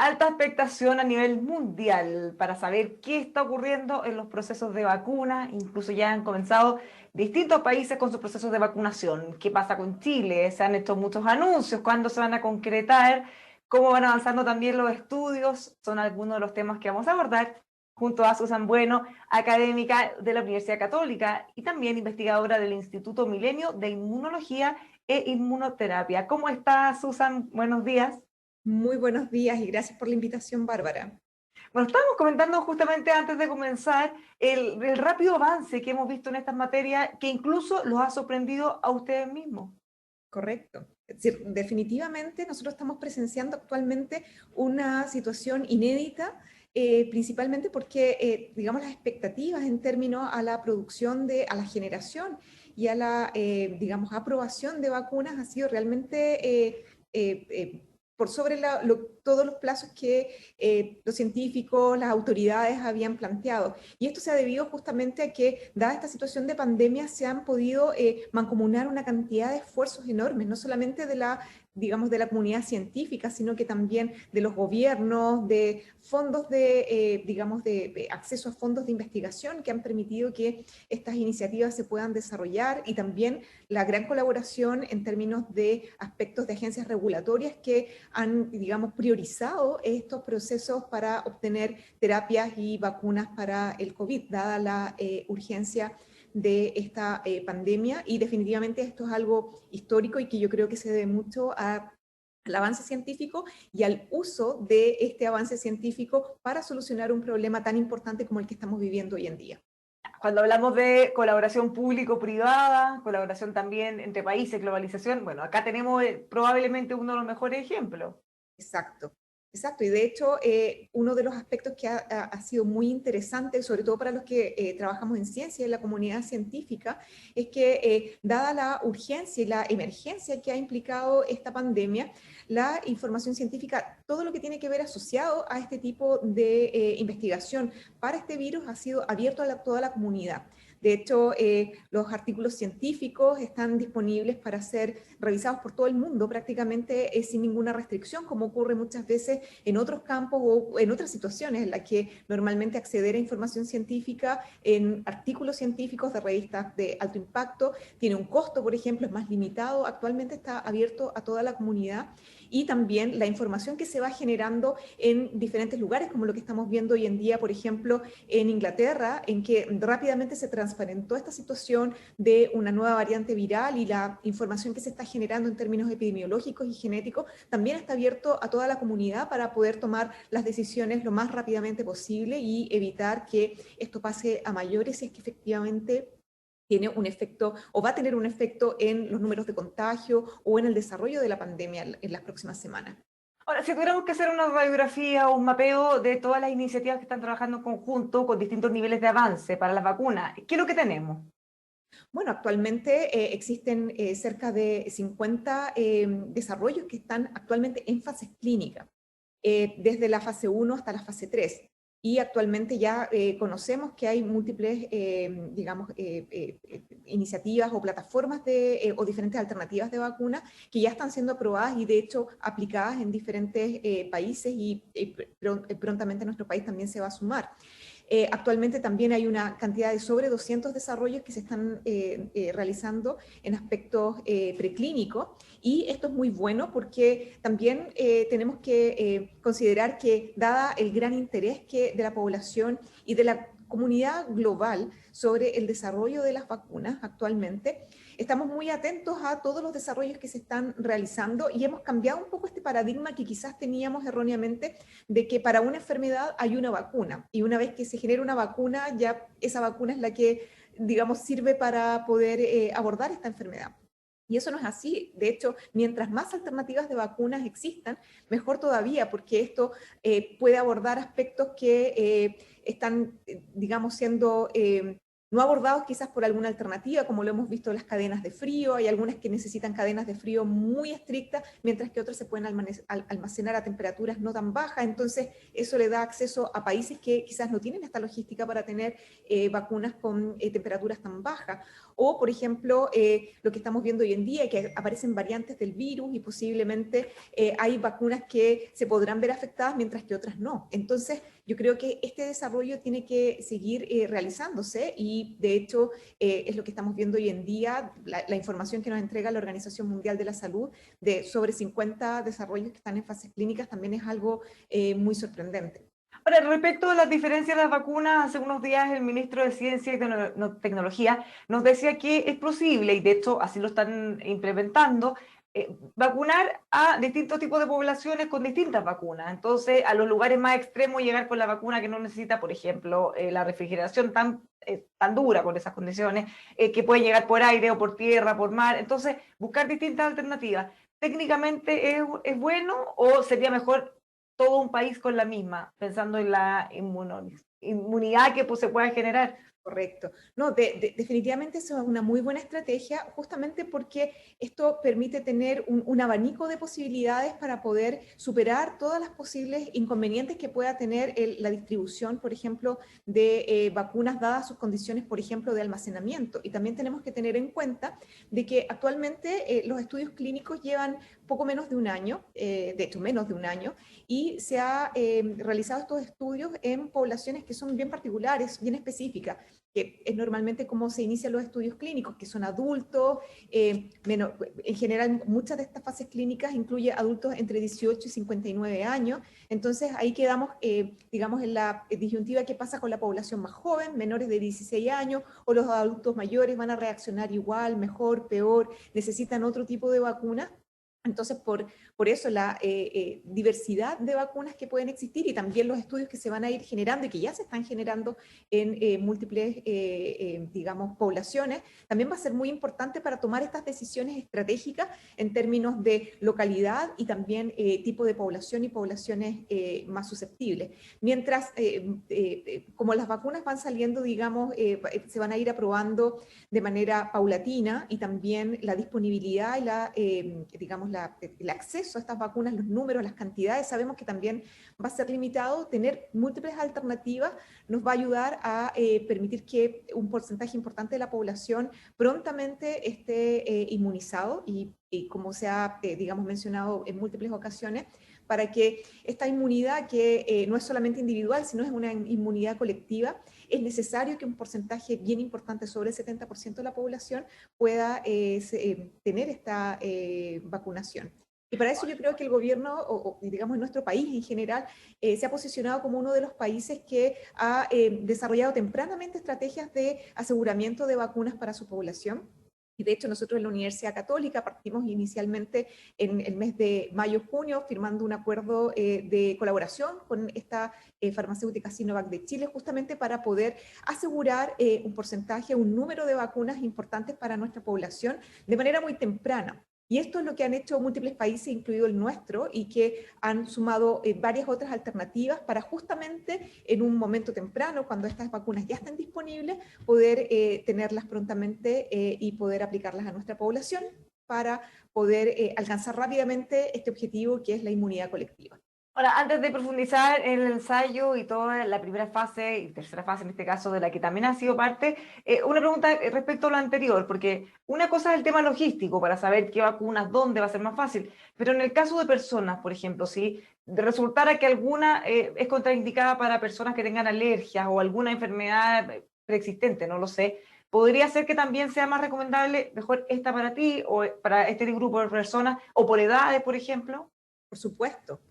Alta expectación a nivel mundial para saber qué está ocurriendo en los procesos de vacuna. Incluso ya han comenzado distintos países con sus procesos de vacunación. ¿Qué pasa con Chile? Se han hecho muchos anuncios. ¿Cuándo se van a concretar? ¿Cómo van avanzando también los estudios? Son algunos de los temas que vamos a abordar junto a Susan Bueno, académica de la Universidad Católica y también investigadora del Instituto Milenio de Inmunología e Inmunoterapia. ¿Cómo está, Susan? Buenos días. Muy buenos días y gracias por la invitación, Bárbara. Bueno, estábamos comentando justamente antes de comenzar el rápido avance que hemos visto en estas materias que incluso los ha sorprendido a ustedes mismos. Correcto. Es decir, definitivamente nosotros estamos presenciando actualmente una situación inédita, principalmente porque, digamos, las expectativas en términos a la producción a la generación y a la, digamos, aprobación de vacunas ha sido realmente por sobre todos los plazos que los científicos, las autoridades habían planteado. Y esto se ha debido justamente a que, dada esta situación de pandemia, se han podido mancomunar una cantidad de esfuerzos enormes, no solamente de la, digamos, de la comunidad científica, sino que también de los gobiernos, de fondos digamos, de acceso a fondos de investigación que han permitido que estas iniciativas se puedan desarrollar y también la gran colaboración en términos de aspectos de agencias regulatorias que han, digamos, priorizado estos procesos para obtener terapias y vacunas para el COVID, dada la urgencia de esta pandemia. Y definitivamente esto es algo histórico y que yo creo que se debe mucho al avance científico y al uso de este avance científico para solucionar un problema tan importante como el que estamos viviendo hoy en día. Cuando hablamos de colaboración público-privada, colaboración también entre países, globalización, bueno, acá tenemos probablemente uno de los mejores ejemplos. Exacto, exacto. Y de hecho, uno de los aspectos que ha sido muy interesante, sobre todo para los que trabajamos en ciencia, en la comunidad científica, es que dada la urgencia y la emergencia que ha implicado esta pandemia, la información científica, todo lo que tiene que ver asociado a este tipo de investigación para este virus ha sido abierto a toda la comunidad. De hecho, los artículos científicos están disponibles para ser revisados por todo el mundo prácticamente sin ninguna restricción, como ocurre muchas veces en otros campos o en otras situaciones en las que normalmente acceder a información científica en artículos científicos de revistas de alto impacto tiene un costo, por ejemplo, es más limitado. Actualmente está abierto a toda la comunidad y también la información que se va generando en diferentes lugares, como lo que estamos viendo hoy en día, por ejemplo, en Inglaterra, en que rápidamente se transparentó esta situación de una nueva variante viral y la información que se está generando en términos epidemiológicos y genéticos también está abierto a toda la comunidad para poder tomar las decisiones lo más rápidamente posible y evitar que esto pase a mayores si es que efectivamente tiene un efecto o va a tener un efecto en los números de contagio o en el desarrollo de la pandemia en las próximas semanas. Ahora, si tuviéramos que hacer una radiografía o un mapeo de todas las iniciativas que están trabajando en conjunto con distintos niveles de avance para las vacunas, ¿qué es lo que tenemos? Bueno, actualmente existen cerca de 50 desarrollos que están actualmente en fases clínicas, desde la fase uno hasta la fase 3. Y actualmente ya conocemos que hay múltiples, digamos, iniciativas o plataformas o diferentes alternativas de vacuna que ya están siendo aprobadas y de hecho aplicadas en diferentes países y prontamente nuestro país también se va a sumar. Actualmente también hay una cantidad de sobre 200 desarrollos que se están realizando en aspectos preclínicos y esto es muy bueno porque también tenemos que considerar que dada el gran interés de la población y de la comunidad global sobre el desarrollo de las vacunas actualmente, estamos muy atentos a todos los desarrollos que se están realizando y hemos cambiado un poco este paradigma que quizás teníamos erróneamente de que para una enfermedad hay una vacuna y una vez que se genera una vacuna, ya esa vacuna es la que, digamos, sirve para poder abordar esta enfermedad. Y eso no es así. De hecho, mientras más alternativas de vacunas existan, mejor todavía, porque esto puede abordar aspectos que están, digamos, siendo no abordados quizás por alguna alternativa, como lo hemos visto en las cadenas de frío. Hay algunas que necesitan cadenas de frío muy estrictas, mientras que otras se pueden almacenar a temperaturas no tan bajas. Entonces, eso le da acceso a países que quizás no tienen esta logística para tener vacunas con temperaturas tan bajas. O, por ejemplo, lo que estamos viendo hoy en día, que aparecen variantes del virus y posiblemente hay vacunas que se podrán ver afectadas mientras que otras no. Entonces, yo creo que este desarrollo tiene que seguir realizándose y, de hecho, es lo que estamos viendo hoy en día, la información que nos entrega la Organización Mundial de la Salud de sobre 50 desarrollos que están en fases clínicas también es algo muy sorprendente. Ahora, respecto a las diferencias de las vacunas, hace unos días el ministro de Ciencia y Tecnología nos decía que es posible, y de hecho así lo están implementando, vacunar a distintos tipos de poblaciones con distintas vacunas. Entonces, a los lugares más extremos llegar con la vacuna que no necesita, por ejemplo, la refrigeración tan dura con esas condiciones, que puede llegar por aire o por tierra, por mar. Entonces, buscar distintas alternativas. ¿Técnicamente es bueno o sería mejor todo un país con la misma, pensando en la inmunidad que pues, se pueda generar? Correcto. No, definitivamente eso es una muy buena estrategia, justamente porque esto permite tener un abanico de posibilidades para poder superar todas las posibles inconvenientes que pueda tener la distribución, por ejemplo, de vacunas dadas sus condiciones, por ejemplo, de almacenamiento. Y también tenemos que tener en cuenta de que actualmente los estudios clínicos llevan poco menos de un año, de hecho menos de un año, y se ha realizado estos estudios en poblaciones que son bien particulares, bien específicas, que es normalmente como se inician los estudios clínicos, que son adultos, en general muchas de estas fases clínicas incluye adultos entre 18 y 59 años, entonces ahí quedamos, digamos, en la disyuntiva que pasa con la población más joven, menores de 16 años, o los adultos mayores van a reaccionar igual, mejor, peor, necesitan otro tipo de vacuna. Entonces, por eso la diversidad de vacunas que pueden existir y también los estudios que se van a ir generando y que ya se están generando en múltiples, digamos, poblaciones, también va a ser muy importante para tomar estas decisiones estratégicas en términos de localidad y también tipo de población y poblaciones más susceptibles. Mientras, como las vacunas van saliendo, digamos, se van a ir aprobando de manera paulatina y también la disponibilidad y la, digamos, el acceso a estas vacunas, los números, las cantidades, sabemos que también va a ser limitado. Tener múltiples alternativas nos va a ayudar a permitir que un porcentaje importante de la población prontamente esté inmunizado y como se ha, digamos, mencionado en múltiples ocasiones, para que esta inmunidad, que no es solamente individual, sino es una inmunidad colectiva, es necesario que un porcentaje bien importante, sobre el 70% de la población, pueda tener esta vacunación. Y para eso yo creo que el gobierno, o digamos en nuestro país en general, se ha posicionado como uno de los países que ha desarrollado tempranamente estrategias de aseguramiento de vacunas para su población. Y de hecho, nosotros en la Universidad Católica partimos inicialmente en el mes de mayo-junio firmando un acuerdo de colaboración con esta farmacéutica Sinovac de Chile, justamente para poder asegurar un porcentaje, un número de vacunas importantes para nuestra población de manera muy temprana. Y esto es lo que han hecho múltiples países, incluido el nuestro, y que han sumado varias otras alternativas para justamente en un momento temprano, cuando estas vacunas ya estén disponibles, poder tenerlas prontamente y poder aplicarlas a nuestra población para poder alcanzar rápidamente este objetivo que es la inmunidad colectiva. Ahora, antes de profundizar en el ensayo y toda la primera fase y tercera fase, en este caso, de la que también ha sido parte, una pregunta respecto a lo anterior, porque una cosa es el tema logístico para saber qué vacunas, dónde va a ser más fácil, pero en el caso de personas, por ejemplo, si resultara que alguna es contraindicada para personas que tengan alergias o alguna enfermedad preexistente, no lo sé, ¿podría ser que también sea más recomendable, mejor esta para ti o para este grupo de personas o por edades, por ejemplo? Por supuesto,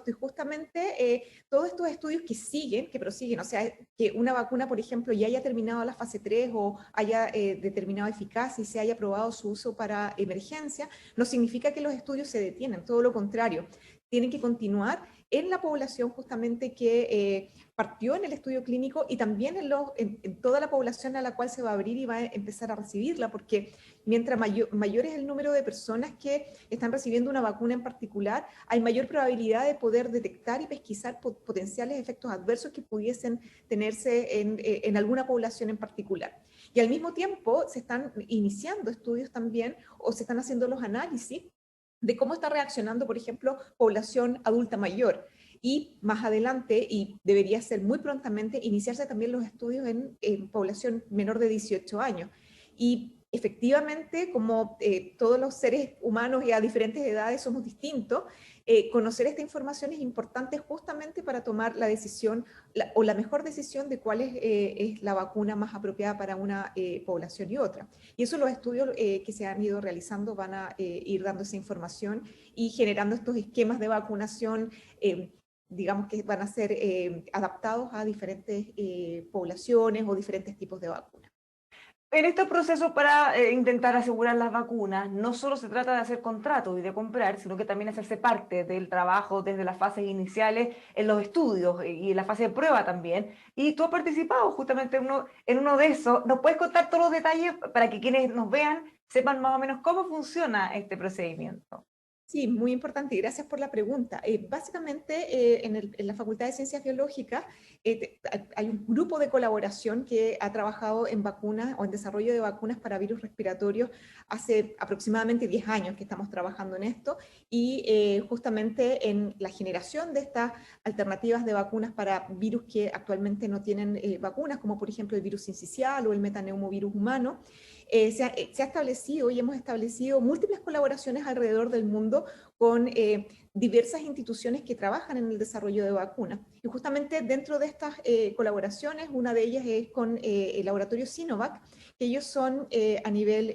y justamente todos estos estudios que siguen, que prosiguen, o sea, que una vacuna, por ejemplo, ya haya terminado la fase 3 o haya determinado eficacia y se haya probado su uso para emergencia, no significa que los estudios se detienen, todo lo contrario. tienen que continuar en la población justamente que partió en el estudio clínico y también en toda la población a la cual se va a abrir y va a empezar a recibirla, porque mientras mayor es el número de personas que están recibiendo una vacuna en particular, hay mayor probabilidad de poder detectar y pesquisar potenciales efectos adversos que pudiesen tenerse en alguna población en particular. Y al mismo tiempo se están iniciando estudios también o se están haciendo los análisis de cómo está reaccionando, por ejemplo, población adulta mayor. Y más adelante, y debería ser muy prontamente, iniciarse también los estudios en población menor de 18 años. Y efectivamente, como todos los seres humanos y a diferentes edades somos distintos, conocer esta información es importante justamente para tomar la decisión o la mejor decisión de cuál es la vacuna más apropiada para una población y otra. Y eso los estudios que se han ido realizando van a ir dando esa información y generando estos esquemas de vacunación, digamos que van a ser adaptados a diferentes poblaciones o diferentes tipos de vacunas. En este proceso para intentar asegurar las vacunas, no solo se trata de hacer contratos y de comprar, sino que también hacerse parte del trabajo desde las fases iniciales en los estudios y en la fase de prueba también. Y tú has participado justamente en uno de esos. ¿Nos puedes contar todos los detalles para que quienes nos vean sepan más o menos cómo funciona este procedimiento? Sí, muy importante y gracias por la pregunta. Básicamente, en la Facultad de Ciencias Biológicas hay un grupo de colaboración que ha trabajado en vacunas o en desarrollo de vacunas para virus respiratorios hace aproximadamente 10 años que estamos trabajando en esto y justamente en la generación de estas alternativas de vacunas para virus que actualmente no tienen vacunas, como por ejemplo el virus sincicial o el metaneumovirus humano. Se ha establecido y hemos establecido múltiples colaboraciones alrededor del mundo con diversas instituciones que trabajan en el desarrollo de vacunas. Y justamente dentro de estas colaboraciones, una de ellas es con el laboratorio Sinovac, que ellos son a nivel,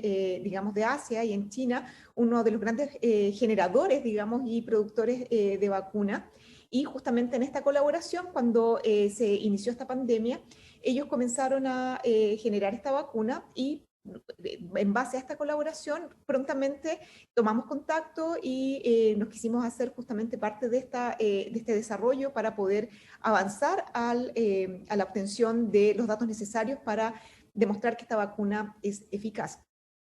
digamos, de Asia y en China, uno de los grandes generadores, digamos, y productores de vacunas. Y justamente en esta colaboración, cuando se inició esta pandemia, ellos comenzaron a generar esta vacuna y en base a esta colaboración, prontamente tomamos contacto y nos quisimos hacer justamente parte de este desarrollo para poder avanzar a la obtención de los datos necesarios para demostrar que esta vacuna es eficaz.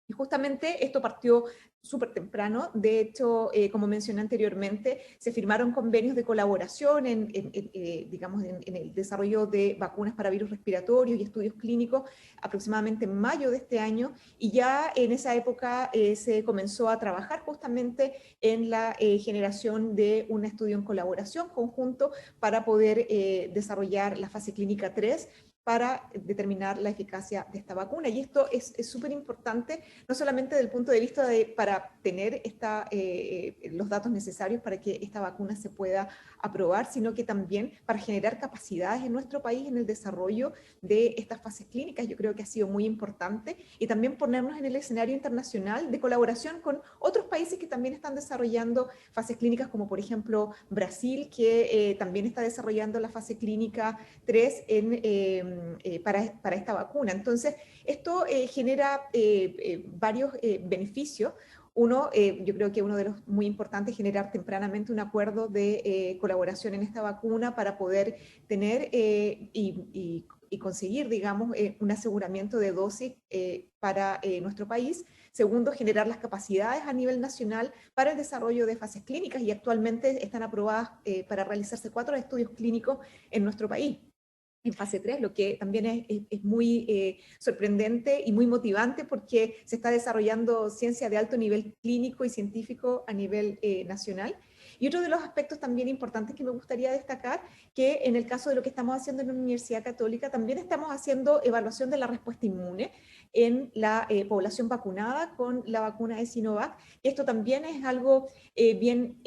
Y justamente esto partió súper temprano. De hecho, como mencioné anteriormente, se firmaron convenios de colaboración digamos, en el desarrollo de vacunas para virus respiratorios y estudios clínicos aproximadamente en mayo de este año, y ya en esa época se comenzó a trabajar justamente en la generación de un estudio en colaboración conjunto para poder desarrollar la fase clínica 3 para determinar la eficacia de esta vacuna. Y esto es súper importante, no solamente desde el punto de vista para tener los datos necesarios para que esta vacuna se pueda aprobar, sino que también para generar capacidades en nuestro país en el desarrollo de estas fases clínicas. Yo creo que ha sido muy importante y también ponernos en el escenario internacional de colaboración con otros países que también están desarrollando fases clínicas, como por ejemplo Brasil, que también está desarrollando la fase clínica 3 para esta vacuna. Entonces, esto genera varios beneficios. Uno, yo creo que uno de los muy importantes es generar tempranamente un acuerdo de colaboración en esta vacuna para poder tener y conseguir, digamos, un aseguramiento de dosis para nuestro país. Segundo, generar las capacidades a nivel nacional para el desarrollo de fases clínicas y actualmente están aprobadas para realizarse 4 estudios clínicos en nuestro país en fase 3, lo que también es muy sorprendente y muy motivante porque se está desarrollando ciencia de alto nivel clínico y científico a nivel nacional. Y otro de los aspectos también importantes que me gustaría destacar, que en el caso de lo que estamos haciendo en la Universidad Católica, también estamos haciendo evaluación de la respuesta inmune en la población vacunada con la vacuna de Sinovac. Y esto también es algo bien,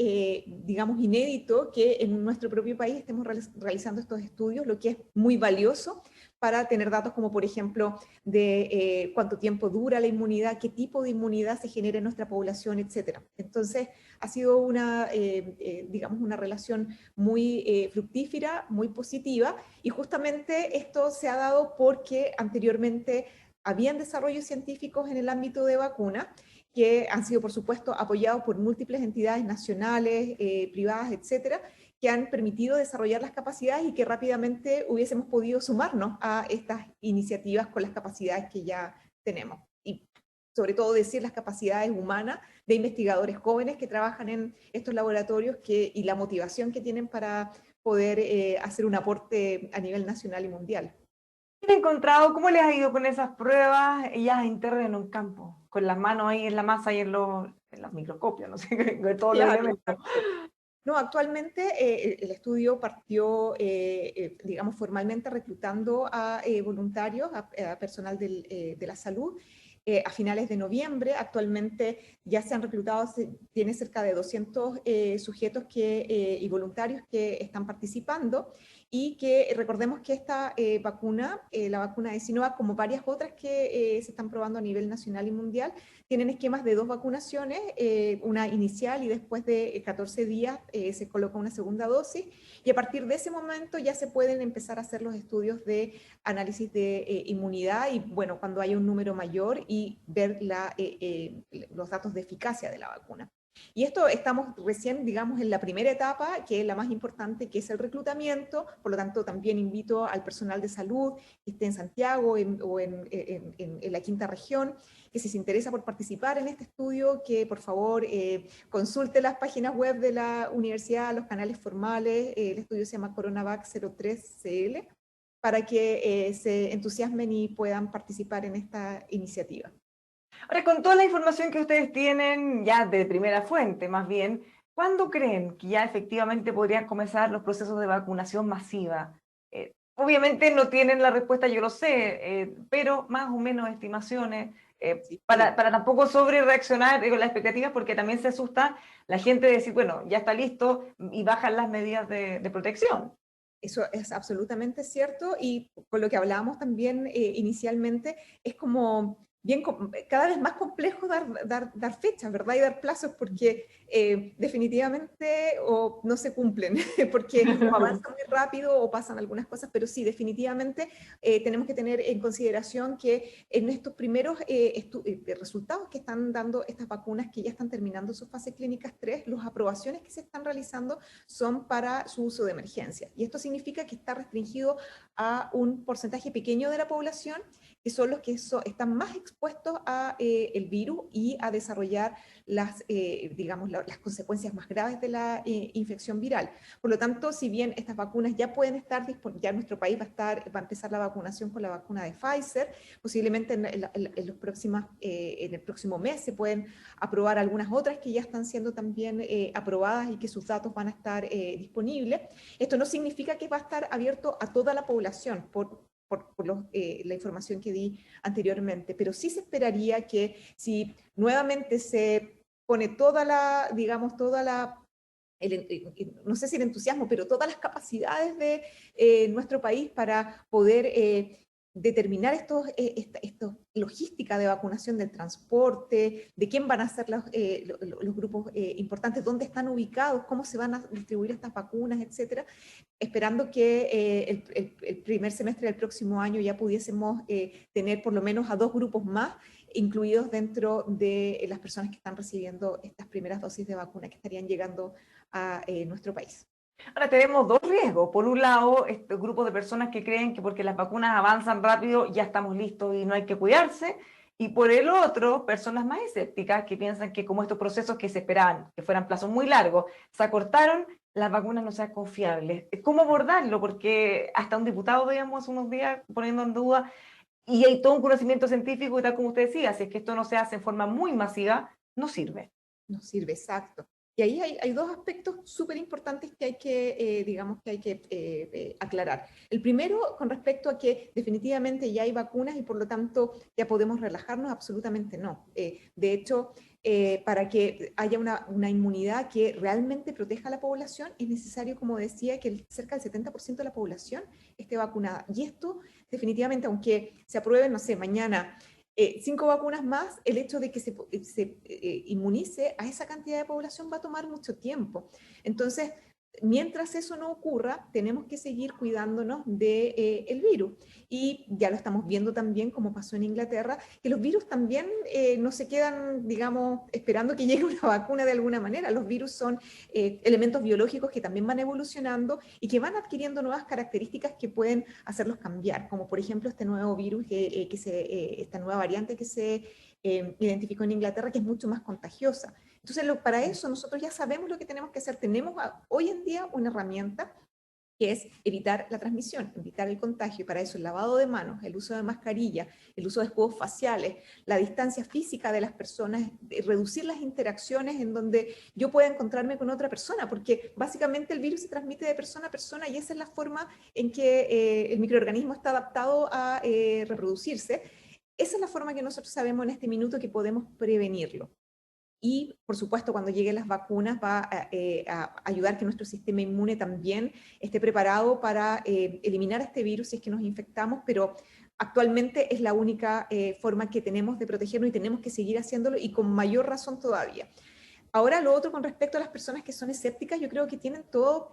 digamos, inédito que en nuestro propio país estemos realizando estos estudios, lo que es muy valioso para tener datos como, por ejemplo, de cuánto tiempo dura la inmunidad, qué tipo de inmunidad se genera en nuestra población, etcétera. Entonces, ha sido digamos, una relación muy fructífera, muy positiva, y justamente esto se ha dado porque anteriormente habían desarrollos científicos en el ámbito de vacuna que han sido, por supuesto, apoyados por múltiples entidades nacionales, privadas, etcétera, que han permitido desarrollar las capacidades y que rápidamente hubiésemos podido sumarnos a estas iniciativas con las capacidades que ya tenemos. Y sobre todo decir las capacidades humanas de investigadores jóvenes que trabajan en estos laboratorios y la motivación que tienen para poder hacer un aporte a nivel nacional y mundial. ¿Qué han encontrado? ¿Cómo les ha ido con esas pruebas ellas internas en un campo? Con las manos ahí en la masa y en los microscopios, no sé, con todos los Claro, elementos. no, actualmente el estudio partió, digamos, formalmente reclutando a voluntarios, a personal de la salud, a finales de noviembre. Actualmente ya se han reclutado, tiene cerca de 200 sujetos y voluntarios que están participando, y que recordemos que esta vacuna, la vacuna de Sinovac, como varias otras que se están probando a nivel nacional y mundial, tienen esquemas de 2 vacunaciones, una inicial y después de 14 días se coloca una segunda dosis, y a partir de ese momento ya se pueden empezar a hacer los estudios de análisis de inmunidad, y bueno, cuando haya un número mayor, y ver los datos de eficacia de la vacuna. Y esto estamos recién, digamos, en la primera etapa, que es la más importante, que es el reclutamiento. Por lo tanto, también invito al personal de salud que esté en Santiago o en la quinta región, que si se interesa por participar en este estudio, que por favor consulte las páginas web de la universidad, los canales formales. El estudio se llama Coronavac 03CL, para que se entusiasmen y puedan participar en esta iniciativa. Ahora, con toda la información que ustedes tienen ya de primera fuente, más bien, ¿cuándo creen que ya efectivamente podrían comenzar los procesos de vacunación masiva? Obviamente no tienen la respuesta, yo lo sé, pero más o menos estimaciones, Sí. para tampoco sobre reaccionar con las expectativas, porque también se asusta la gente de decir, bueno, ya está listo, y bajan las medidas de protección. Eso es absolutamente cierto, y con lo que hablábamos también inicialmente, es como cada vez más complejo dar fechas, ¿verdad? Y dar plazos, porque definitivamente o no se cumplen, porque o avanzan muy rápido o pasan algunas cosas, pero sí, definitivamente tenemos que tener en consideración que en estos primeros resultados que están dando estas vacunas, que ya están terminando sus fases clínicas 3, las aprobaciones que se están realizando son para su uso de emergencia. Y esto significa que está restringido a un porcentaje pequeño de la población, que son los que están más expuestos a el virus y a desarrollar digamos, las consecuencias más graves de la infección viral. Por lo tanto, si bien estas vacunas ya pueden estar disponibles, ya nuestro país va a empezar la vacunación con la vacuna de Pfizer, posiblemente en el próximo mes se pueden aprobar algunas otras que ya están siendo también aprobadas y que sus datos van a estar disponibles. Esto no significa que va a estar abierto a toda la población por la información que di anteriormente, pero sí se esperaría que si nuevamente se pone digamos, no sé si el entusiasmo, pero todas las capacidades de nuestro país para poder determinar estos logística de vacunación, del transporte, de quién van a ser los grupos importantes, dónde están ubicados, cómo se van a distribuir estas vacunas, etcétera, esperando que el primer semestre del próximo año ya pudiésemos tener por lo menos a 2 grupos más incluidos dentro de las personas que están recibiendo estas primeras dosis de vacuna que estarían llegando a nuestro país. Ahora tenemos 2 riesgos. Por un lado, este grupo de personas que creen que porque las vacunas avanzan rápido ya estamos listos y no hay que cuidarse. Y por el otro, personas más escépticas que piensan que como estos procesos que se esperaban que fueran plazos muy largos se acortaron, las vacunas no sean confiables. ¿Cómo abordarlo? Porque hasta un diputado veíamos unos días poniendo en duda, y hay todo un conocimiento científico y tal como usted decía, si es que esto no se hace en forma muy masiva, no sirve. Nos sirve, exacto. Y ahí hay 2 aspectos súper importantes que hay que, digamos, que hay que aclarar. El primero, con respecto a que definitivamente ya hay vacunas y por lo tanto ya podemos relajarnos, absolutamente no. De hecho, para que haya una inmunidad que realmente proteja a la población, es necesario, como decía, que cerca del 70% de la población esté vacunada. Y esto, definitivamente, aunque se aprueben, no sé, mañana 5 vacunas más, el hecho de que se inmunice a esa cantidad de población va a tomar mucho tiempo. Entonces, mientras eso no ocurra, tenemos que seguir cuidándonos del virus. Y ya lo estamos viendo también, como pasó en Inglaterra, que los virus también no se quedan, digamos, esperando que llegue una vacuna de alguna manera. Los virus son elementos biológicos que también van evolucionando y que van adquiriendo nuevas características que pueden hacerlos cambiar, como por ejemplo este nuevo virus, esta nueva variante que se identificó en Inglaterra, que es mucho más contagiosa. Entonces, para eso nosotros ya sabemos lo que tenemos que hacer. Tenemos hoy en día una herramienta que es evitar la transmisión, evitar el contagio, y para eso el lavado de manos, el uso de mascarilla, el uso de escudos faciales, la distancia física de las personas, reducir las interacciones en donde yo pueda encontrarme con otra persona, porque básicamente el virus se transmite de persona a persona y esa es la forma en que el microorganismo está adaptado a reproducirse. Esa es la forma que nosotros sabemos en este minuto que podemos prevenirlo. Y, por supuesto, cuando lleguen las vacunas va a ayudar que nuestro sistema inmune también esté preparado para eliminar este virus si es que nos infectamos, pero actualmente es la única forma que tenemos de protegernos y tenemos que seguir haciéndolo y con mayor razón todavía. Ahora, lo otro con respecto a las personas que son escépticas, yo creo que tienen todo,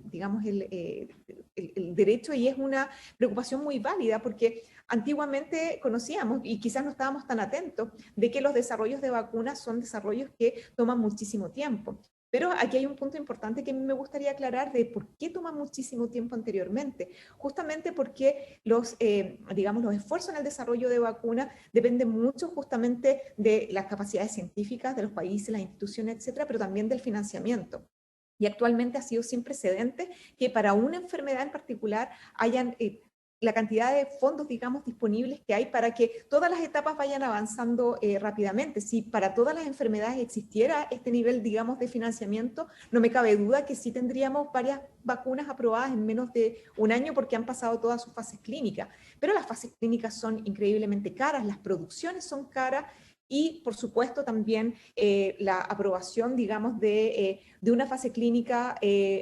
digamos, el derecho y es una preocupación muy válida porque antiguamente conocíamos y quizás no estábamos tan atentos de que los desarrollos de vacunas son desarrollos que toman muchísimo tiempo. Pero aquí hay un punto importante que me gustaría aclarar de por qué toma muchísimo tiempo anteriormente. Justamente porque digamos, los esfuerzos en el desarrollo de vacunas dependen mucho justamente de las capacidades científicas de los países, las instituciones, etcétera, pero también del financiamiento. Y actualmente ha sido sin precedentes que para una enfermedad en particular hayan la cantidad de fondos, digamos, disponibles que hay para que todas las etapas vayan avanzando rápidamente. Si para todas las enfermedades existiera este nivel, digamos, de financiamiento, no me cabe duda que sí tendríamos varias vacunas aprobadas en menos de un año porque han pasado todas sus fases clínicas. Pero las fases clínicas son increíblemente caras, las producciones son caras y, por supuesto, también la aprobación, digamos, de una fase clínica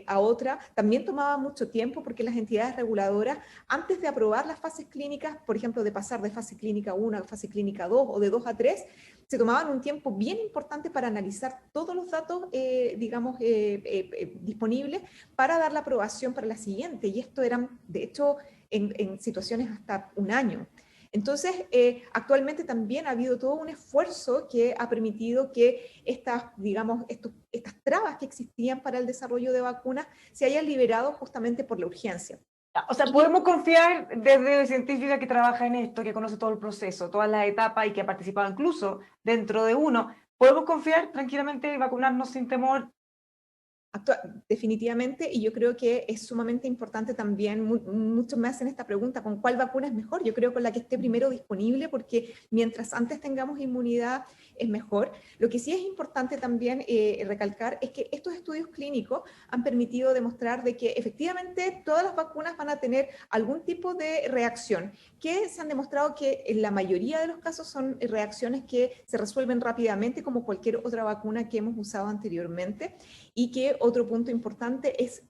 a otra también tomaba mucho tiempo porque las entidades reguladoras, antes de aprobar las fases clínicas, por ejemplo, de pasar de fase clínica 1 a fase clínica 2 o de 2 a 3, se tomaban un tiempo bien importante para analizar todos los datos, digamos, disponibles para dar la aprobación para la siguiente. Y esto eran, de hecho, en situaciones hasta un año. Entonces, actualmente también ha habido todo un esfuerzo que ha permitido que estas, digamos, estas trabas que existían para el desarrollo de vacunas se hayan liberado justamente por la urgencia. O sea, podemos confiar desde científica que trabaja en esto, que conoce todo el proceso, todas las etapas y que ha participado incluso dentro de uno. ¿Podemos confiar tranquilamente y vacunarnos sin temor? Definitivamente, y yo creo que es sumamente importante también, muchos me hacen esta pregunta, ¿con cuál vacuna es mejor? Yo creo con la que esté primero disponible, porque mientras antes tengamos inmunidad es mejor. Lo que sí es importante también recalcar es que estos estudios clínicos han permitido demostrar de que efectivamente todas las vacunas van a tener algún tipo de reacción, que se han demostrado que en la mayoría de los casos son reacciones que se resuelven rápidamente, como cualquier otra vacuna que hemos usado anteriormente, y que otro punto importante es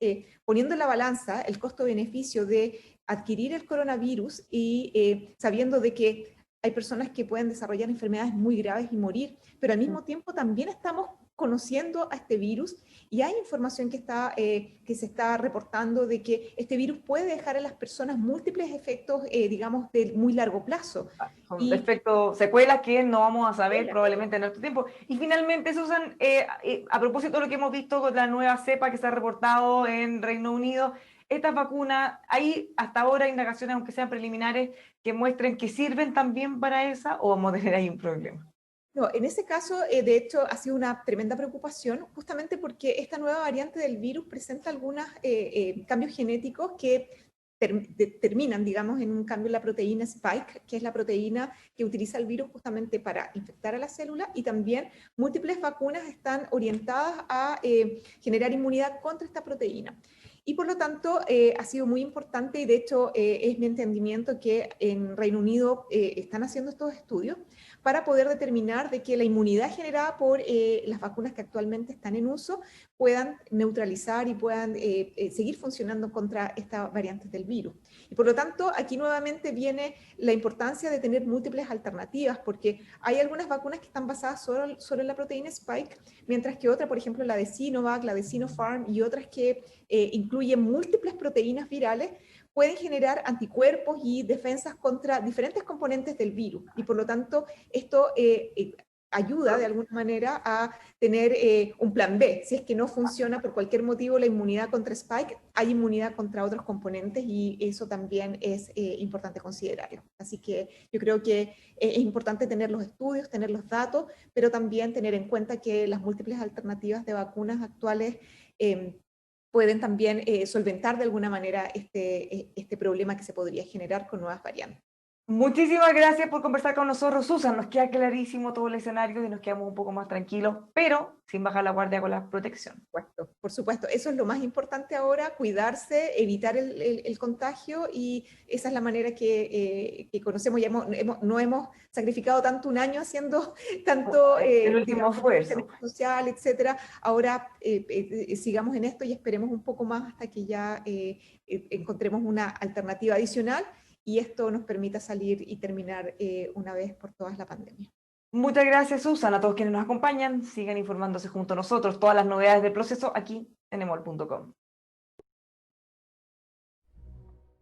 poniendo en la balanza el costo-beneficio de adquirir el coronavirus y sabiendo de que hay personas que pueden desarrollar enfermedades muy graves y morir, pero al mismo tiempo también estamos conociendo a este virus y hay información que se está reportando de que este virus puede dejar a las personas múltiples efectos, digamos, de muy largo plazo. Con efectos, secuelas que no vamos a saber probablemente en nuestro tiempo. Y finalmente, Susan, a propósito de lo que hemos visto con la nueva cepa que se ha reportado en Reino Unido, estas vacunas, ¿hay hasta ahora indagaciones, aunque sean preliminares, que muestren que sirven también para esa o vamos a tener ahí un problema? No, en ese caso, de hecho, ha sido una tremenda preocupación, justamente porque esta nueva variante del virus presenta algunos cambios genéticos que terminan, digamos, en un cambio en la proteína Spike, que es la proteína que utiliza el virus justamente para infectar a la célula, y también múltiples vacunas están orientadas a generar inmunidad contra esta proteína. Y por lo tanto, ha sido muy importante y de hecho es mi entendimiento que en Reino Unido están haciendo estos estudios para poder determinar de que la inmunidad generada por las vacunas que actualmente están en uso puedan neutralizar y puedan seguir funcionando contra estas variantes del virus. Y por lo tanto, aquí nuevamente viene la importancia de tener múltiples alternativas, porque hay algunas vacunas que están basadas solo en la proteína Spike, mientras que otra, por ejemplo, la de Sinovac, la de Sinopharm y otras que incluyen múltiples proteínas virales, pueden generar anticuerpos y defensas contra diferentes componentes del virus. Y por lo tanto, esto ayuda de alguna manera a tener un plan B. Si es que no funciona por cualquier motivo la inmunidad contra Spike, hay inmunidad contra otros componentes y eso también es importante considerarlo. Así que yo creo que es importante tener los estudios, tener los datos, pero también tener en cuenta que las múltiples alternativas de vacunas actuales pueden también solventar de alguna manera este problema que se podría generar con nuevas variantes. Muchísimas gracias por conversar con nosotros, Susan. Nos queda clarísimo todo el escenario y nos quedamos un poco más tranquilos, pero sin bajar la guardia con la protección. Por supuesto, eso es lo más importante ahora, cuidarse, evitar el contagio y esa es la manera que conocemos. Ya no hemos sacrificado tanto un año haciendo tanto El último digamos, esfuerzo. social, etcétera. Ahora sigamos en esto y esperemos un poco más hasta que ya encontremos una alternativa adicional y esto nos permita salir y terminar una vez por todas la pandemia. Muchas gracias, Susan. A todos quienes nos acompañan, sigan informándose junto a nosotros. Todas las novedades del proceso aquí en emol.com.